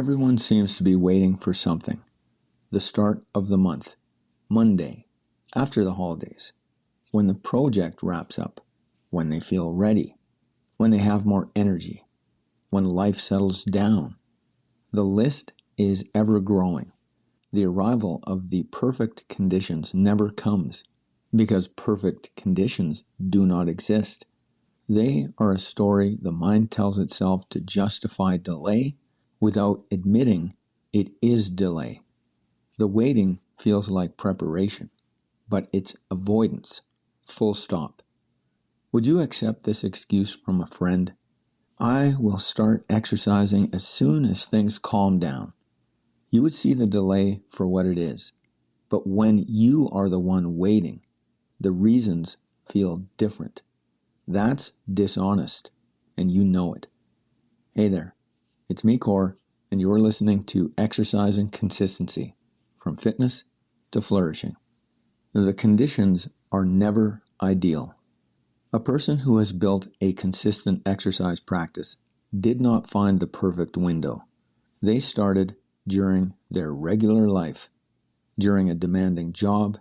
Everyone seems to be waiting for something. The start of the month, Monday, after the holidays, when the project wraps up, when they feel ready, when they have more energy, when life settles down. The list is ever growing. The arrival of the perfect conditions never comes, because perfect conditions do not exist. They are a story the mind tells itself to justify delay without admitting it is delay. The waiting feels like preparation, but it's avoidance. Full stop. Would you accept this excuse from a friend? I will start exercising as soon as things calm down. You would see the delay for what it is. But when you are the one waiting, the reasons feel different. That's dishonest, and you know it. Hey there, it's me, Core, and you're listening to Exercising Consistency, from fitness to flourishing. The conditions are never ideal. A person who has built a consistent exercise practice did not find the perfect window. They started during their regular life, during a demanding job,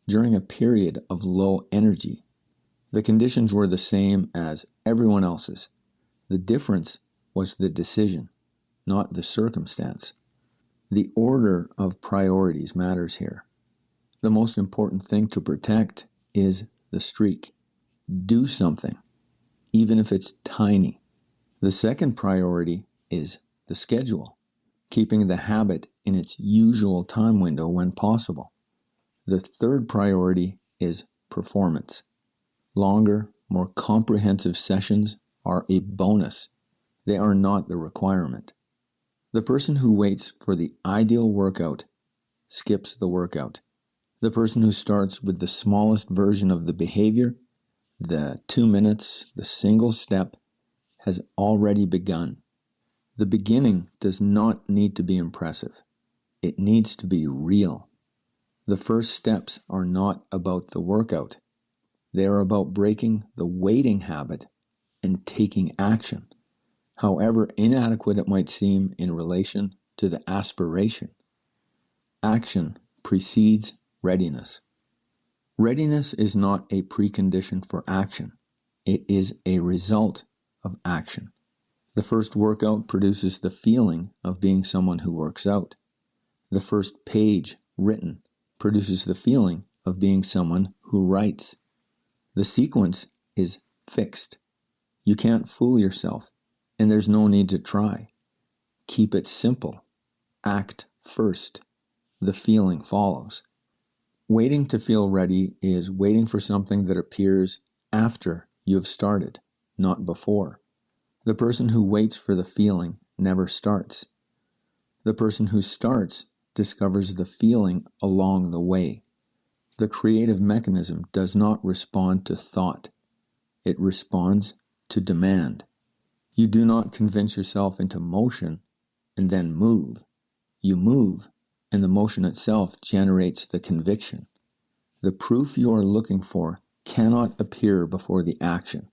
during a period of low energy. The conditions were the same as everyone else's. The difference was the decision, not the circumstance. The order of priorities matters here. The most important thing to protect is the streak. Do something, even if it's tiny. The second priority is the schedule, keeping the habit in its usual time window when possible. The third priority is performance. Longer, more comprehensive sessions are a bonus. They are not the requirement. The person who waits for the ideal workout skips the workout. The person who starts with the smallest version of the behavior, the 2 minutes, the single step, has already begun. The beginning does not need to be impressive. It needs to be real. The first steps are not about the workout. They are about breaking the waiting habit and taking action, however inadequate it might seem in relation to the aspiration. Action precedes readiness. Readiness is not a precondition for action. It is a result of action. The first workout produces the feeling of being someone who works out. The first page written produces the feeling of being someone who writes. The sequence is fixed. You can't fool yourself, and there's no need to try. Keep it simple. Act first. The feeling follows. Waiting to feel ready is waiting for something that appears after you have started, not before. The person who waits for the feeling never starts. The person who starts discovers the feeling along the way. The creative mechanism does not respond to thought. It responds to demand. You do not convince yourself into motion and then move. You move, and the motion itself generates the conviction. The proof you are looking for cannot appear before the action,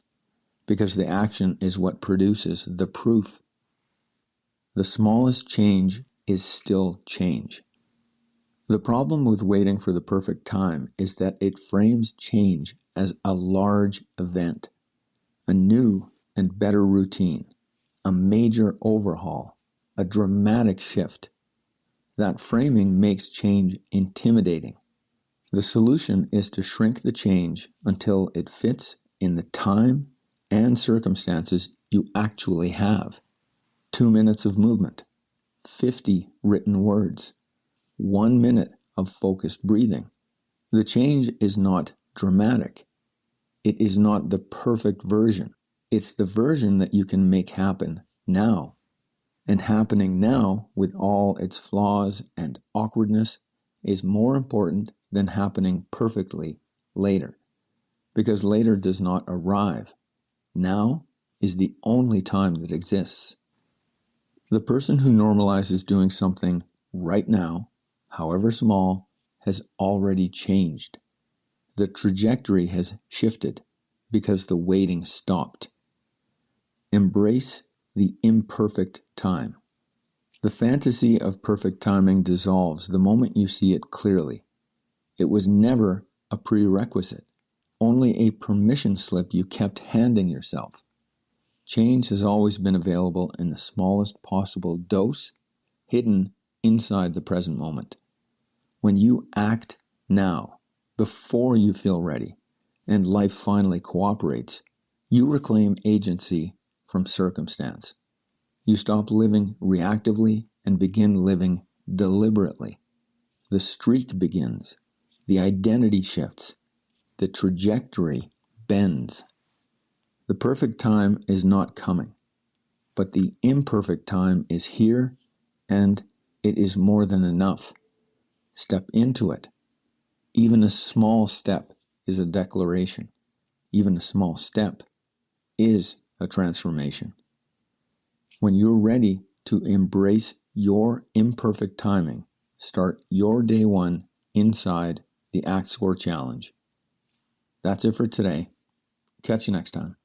because the action is what produces the proof. The smallest change is still change. The problem with waiting for the perfect time is that it frames change as a large event, a new and better routine, a major overhaul, a dramatic shift. That framing makes change intimidating. The solution is to shrink the change until it fits in the time and circumstances you actually have. 2 minutes of movement, 50 written words, 1 minute of focused breathing. The change is not dramatic. It is not the perfect version. It's the version that you can make happen now. And happening now, with all its flaws and awkwardness, is more important than happening perfectly later. Because later does not arrive. Now is the only time that exists. The person who normalizes doing something right now, however small, has already changed. The trajectory has shifted because the waiting stopped. Embrace the imperfect time. The fantasy of perfect timing dissolves the moment you see it clearly. It was never a prerequisite, only a permission slip you kept handing yourself. Change has always been available in the smallest possible dose, hidden inside the present moment. When you act now, before you feel ready, and life finally cooperates, you reclaim agency from circumstance. You stop living reactively and begin living deliberately. The streak begins. The identity shifts. The trajectory bends. The perfect time is not coming, but the imperfect time is here, and it is more than enough. Step into it. Even a small step is a declaration. Even a small step is a transformation. When you're ready to embrace your imperfect timing, start your day one inside the Act Score Challenge. That's it for today. Catch you next time.